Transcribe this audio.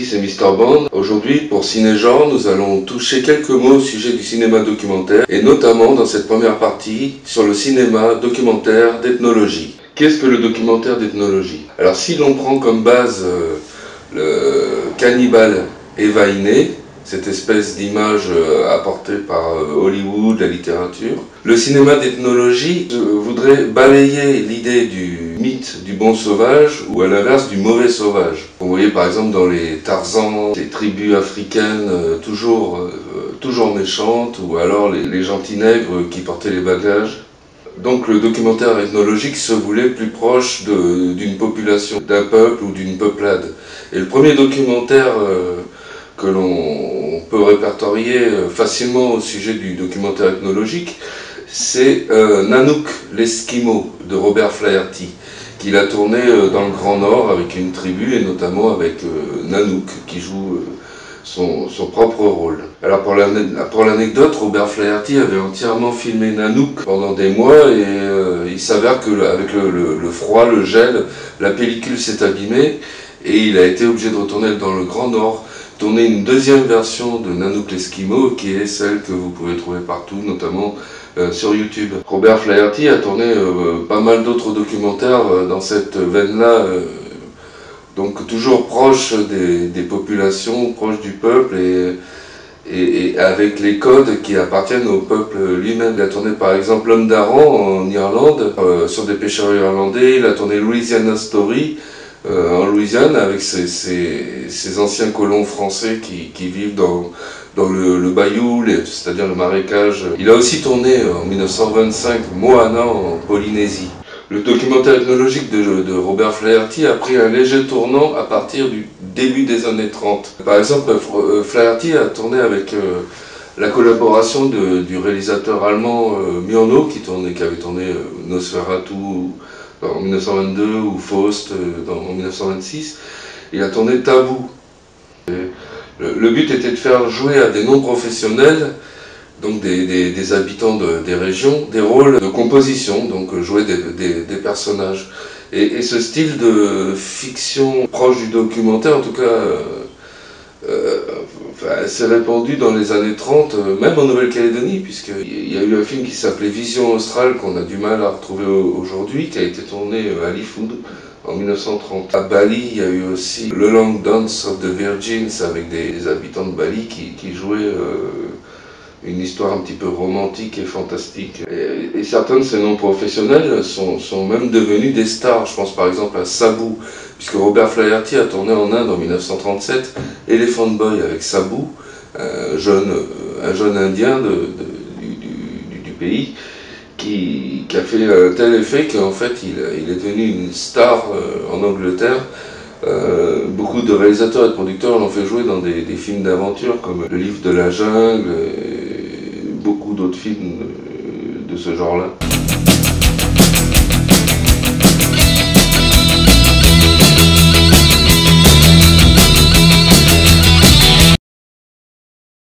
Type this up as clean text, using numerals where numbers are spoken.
c'est Mister Band. Aujourd'hui, pour Ciné-Genre, nous allons toucher quelques mots au sujet du cinéma documentaire, et notamment dans cette première partie sur le cinéma documentaire d'ethnologie. Qu'est-ce que le documentaire d'ethnologie? Alors si l'on prend comme base le cannibale évainé, cette espèce d'image apportée par Hollywood, la littérature. Le cinéma d'ethnologie voudrait balayer l'idée du mythe du bon sauvage ou à l'inverse du mauvais sauvage. Vous voyez par exemple dans les Tarzans, les tribus africaines toujours méchantes, ou alors les gentils nègres qui portaient les bagages. Donc le documentaire ethnologique se voulait plus proche d'une population, d'un peuple ou d'une peuplade. Et le premier documentaire que l'on peut répertorier facilement au sujet du documentaire ethnologique, c'est Nanook l'Esquimau de Robert Flaherty, qu'il a tourné dans le Grand Nord avec une tribu, et notamment avec Nanook qui joue son propre rôle. Alors pour l'anecdote, Robert Flaherty avait entièrement filmé Nanook pendant des mois, et il s'avère qu'avec le froid, le gel, la pellicule s'est abîmée, et il a été obligé de retourner dans le Grand Nord, tourner une deuxième version de Nanook l'Esquimau, qui est celle que vous pouvez trouver partout, notamment sur YouTube. Robert Flaherty a tourné pas mal d'autres documentaires dans cette veine-là, donc toujours proche des populations, proche du peuple, et avec les codes qui appartiennent au peuple lui-même. Il a tourné par exemple L'Homme d'Aran en Irlande, sur des pêcheurs irlandais. Il a tourné Louisiana Story, en Louisiane, avec ces anciens colons français qui vivent dans le bayou, c'est-à-dire le marécage. Il a aussi tourné en 1925 Moana en Polynésie. Le documentaire ethnologique de Robert Flaherty a pris un léger tournant à partir du début des années 30. Par exemple, Flaherty a tourné avec la collaboration du réalisateur allemand Murnau, qui avait tourné Nosferatu en 1922 ou Faust en 1926. Il a tourné Tabou. Le but était de faire jouer à des non-professionnels, donc des habitants des régions, des rôles de composition, donc jouer des personnages. Et ce style de fiction proche du documentaire, en tout cas, s'est répandu dans les années 30, même en Nouvelle-Calédonie, puisqu'il y a eu un film qui s'appelait Vision Australe, qu'on a du mal à retrouver aujourd'hui, qui a été tourné à Lifwood en 1930. À Bali, il y a eu aussi Le Long Dance of the Virgins, avec des habitants de Bali qui jouaient une histoire un petit peu romantique et fantastique. Et certains de ces non-professionnels sont même devenus des stars. Je pense par exemple à Sabu, puisque Robert Flaherty a tourné en Inde en 1937 Elephant Boy avec Sabu, un jeune indien du pays, qui a fait un tel effet qu'en fait il est devenu une star en Angleterre. Beaucoup de réalisateurs et de producteurs l'ont fait jouer dans des films d'aventure comme Le Livre de la Jungle, et beaucoup d'autres films de ce genre-là.